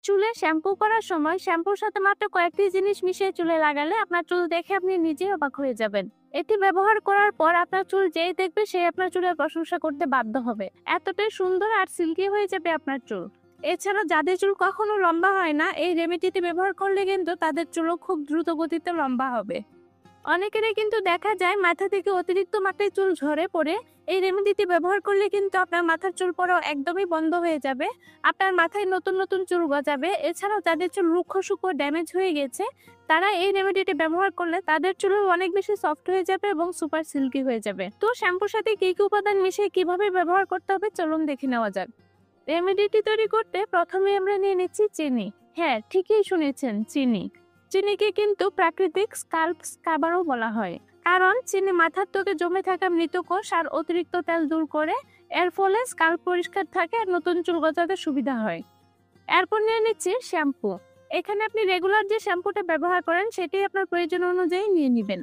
চুলে শ্যাম্পু করার সময় শ্যাম্পুর সাথে মাত্র কয়েকটি জিনিস মিশিয়ে চুলে লাগালে আপনার চুল দেখে আপনি নিজেই অবাক হয়ে যাবেন। এটি ব্যবহার করার পর আপনার চুল যেই দেখবে সে আপনার চুলের প্রশংসা করতে বাধ্য হবে। এতটাই সুন্দর আর সিল্কি হয়ে যাবে আপনার চুল। এছাড়া যাদের চুল কখনো লম্বা হয় না, এই রেমেডিটি ব্যবহার করলে কিন্তু তাদের চুলও খুব দ্রুত গতিতে লম্বা হবে। অনেকেরই কিন্তু দেখা যায় মাথা থেকে অতিরিক্ত মাত্রায় চুল ঝরে পড়ে। এই রেমেডিটি ব্যবহার করলে কিন্তু আপনার মাথার চুল পড়া একদমই বন্ধ হয়ে যাবে। আপনার মাথায় নতুন নতুন চুল গজাবে। এছাড়াও যাদের চুল রুক্ষ শুকো ড্যামেজ হয়ে গেছে, তারা এই রেমেডিটি ব্যবহার করলে তাদের চুল অনেক বেশি সফট হয়ে যাবে এবং সুপার সিল্কি হয়ে যাবে। তো শ্যাম্পুর সাথে কি কি উপাদান মিশিয়ে কিভাবে ব্যবহার করতে হবে চলুন দেখে নেওয়া যাক। রেমেডিটি তৈরি করতে প্রথমে আমরা নিয়ে নিচ্ছি চিনি। হ্যাঁ, ঠিকই শুনেছেন, চিনি। চিনিকে কিন্তু প্রাকৃতিক স্কাল্প স্ক্রাবারও বলা হয়, কারণ চিনি মাথার ত্বকে জমে থাকা মৃত কোষ আর অতিরিক্ত তেল দূর করে। এর ফলে স্কাল্প পরিষ্কার থাকে আর নতুন চুল গজাতে সুবিধা হয়। এরপর নিয়ে নিচ্ছি শ্যাম্পু। এখানে আপনি রেগুলার যে শ্যাম্পুটা ব্যবহার করেন সেটি আপনার প্রয়োজন অনুযায়ী নিয়ে নেবেন।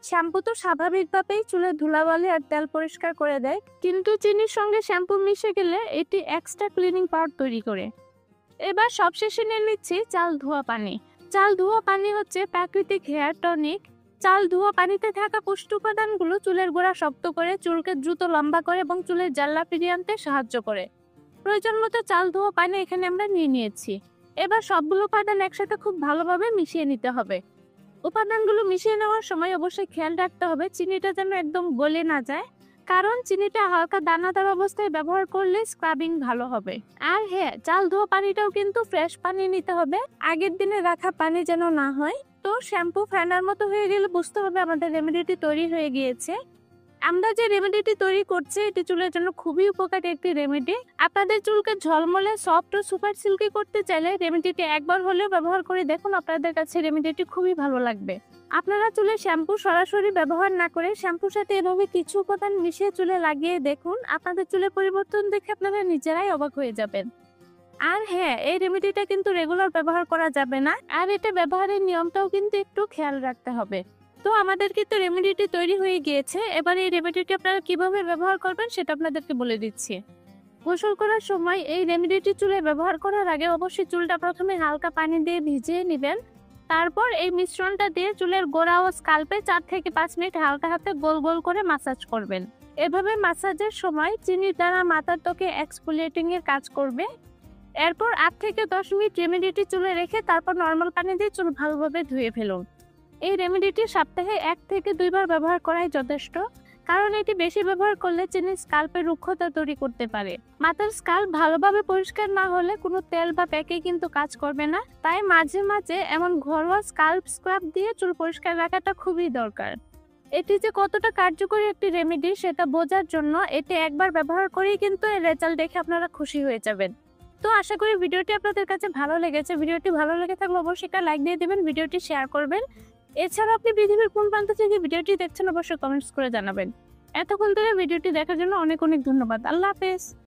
শ্যাম্পু তো স্বাভাবিকভাবেই চুলের ধুলাবালি আর তেল পরিষ্কার করে দেয়, কিন্তু চিনির সঙ্গে শ্যাম্পু মিশে গেলে এটি এক্সট্রা ক্লিনিং পাওয়ার তৈরি করে। এবার সবশেষে নিয়ে নিচ্ছি চাল ধোয়া পানি। চাল ধোয়া পানি হচ্ছে প্রাকৃতিক হেয়ার টনিক। চাল ধোয়া পানিতে থাকা পুষ্টি উপাদানগুলো চুলের গোড়া শক্ত করে, চুলকে দ্রুত লম্বা করে এবং চুলের জ্বালা ফিরিয়ে আনতে সাহায্য করে। প্রয়োজন মতো চাল ধোয়া পানি এখানে আমরা নিয়ে নিয়েছি। এবার সবগুলো উপাদান একসাথে খুব ভালোভাবে মিশিয়ে নিতে হবে। উপাদানগুলো মিশিয়ে নেওয়ার সময় অবশ্যই খেয়াল রাখতে হবে চিনিটা যেন একদম গলে না যায়, কারণ চিনিটা হালকা দানাদার অবস্থায় ব্যবহার করলে স্ক্রাবিং ভালো হবে। আর হ্যাঁ, চাল ধোয়া পানিটাও কিন্তু ফ্রেশ পানি নিতে হবে, আগের দিনে রাখা পানি যেন না হয়। তো শ্যাম্পু ফেনার মতো হয়ে গেলে বুঝতে হবে আমাদের রেমেডিটি তৈরি হয়ে গিয়েছে। আমরা যে রেমেডিটি তৈরি করছি এটি চুলের জন্য খুবই উপকারী একটি রেমেডি। আপনাদের চুলকে ঝলমলে সফট ও সুপার সিল্কি করতে চাইলে রেমেডিটি একবার হলেও ব্যবহার করে দেখুন, আপনাদের কাছে রেমেডিটি খুবই ভালো লাগবে। আপনারা চুলে শ্যাম্পু সরাসরি ব্যবহার না করে শ্যাম্পুর সাথে এভাবে কিছু উপাদান মিশিয়ে চুলে লাগিয়ে দেখুন, আপনাদের চুলে পরিবর্তন দেখে আপনারা নিজেরাই অবাক হয়ে যাবেন। আর হ্যাঁ, এই রেমেডিটা কিন্তু রেগুলার ব্যবহার করা যাবে না, আর এটা ব্যবহারের নিয়মটাও কিন্তু একটু খেয়াল রাখতে হবে। তো আমাদের কিন্তু রেমেডিটি তৈরি হয়ে গিয়েছে। এবার এই রেমেডিটি আপনারা কিভাবে ব্যবহার করবেন সেটা আপনাদেরকে বলে দিচ্ছি। গোসল করার সময় এই রেমেডিটি চুলে ব্যবহার করার আগে অবশ্যই চুলটা প্রথমে হালকা পানি দিয়ে ভিজিয়ে নেবেন। তারপর এই মিশ্রণটা দিয়ে চুলের গোড়া ও স্কাল্পে 4 থেকে 5 মিনিট হালকা হাতে গোল গোল করে মাসাজ করবেন। এভাবে মাসাজের সময় চিনির দ্বারা মাথার ত্বকে এক্সফোলিয়েটিং এর কাজ করবে। এরপর 8 থেকে 10 মিনিট রেমেডিটি চুলে রেখে তারপর নর্মাল পানি দিয়ে চুল ভালোভাবে ধুয়ে ফেলুন। এই রেমেডিটি সপ্তাহে 1 থেকে 2 বার ব্যবহার করাই যথেষ্ট, কারণ এটি বেশি ব্যবহার করলে চিনির স্কাল্পে রুক্ষতা তৈরি করতে পারে। মাথার স্কাল্প ভালোভাবে পরিষ্কার না হলে কোনো তেল বা প্যাকে কিন্তু কাজ করবে না, তাই মাঝে মাঝে এমন ঘরোয়া স্কাল্প স্ক্রাব দিয়ে চুল পরিষ্কার রাখাটা খুবই দরকার। এটি যে কতটা কার্যকরী একটি রেমেডি সেটা বোঝার জন্য এটি একবার ব্যবহার করেই কিন্তু এর রেজাল্ট দেখে আপনারা খুশি হয়ে যাবেন। তো আশা করি ভিডিওটি আপনাদের কাছে ভালো লেগেছে। ভিডিওটি ভালো লেগে থাকলে অবশ্যই একটা লাইক দিয়ে দেবেন, ভিডিওটি শেয়ার করবেন। এছাড়া আপনি পৃথিবীর কোন প্রান্ত থেকে ভিডিওটি দেখছেন অবশ্যই কমেন্টস করে জানাবেন। এতক্ষণ ধরে ভিডিওটি দেখার জন্য অনেক অনেক ধন্যবাদ। আল্লাহ হাফেজ।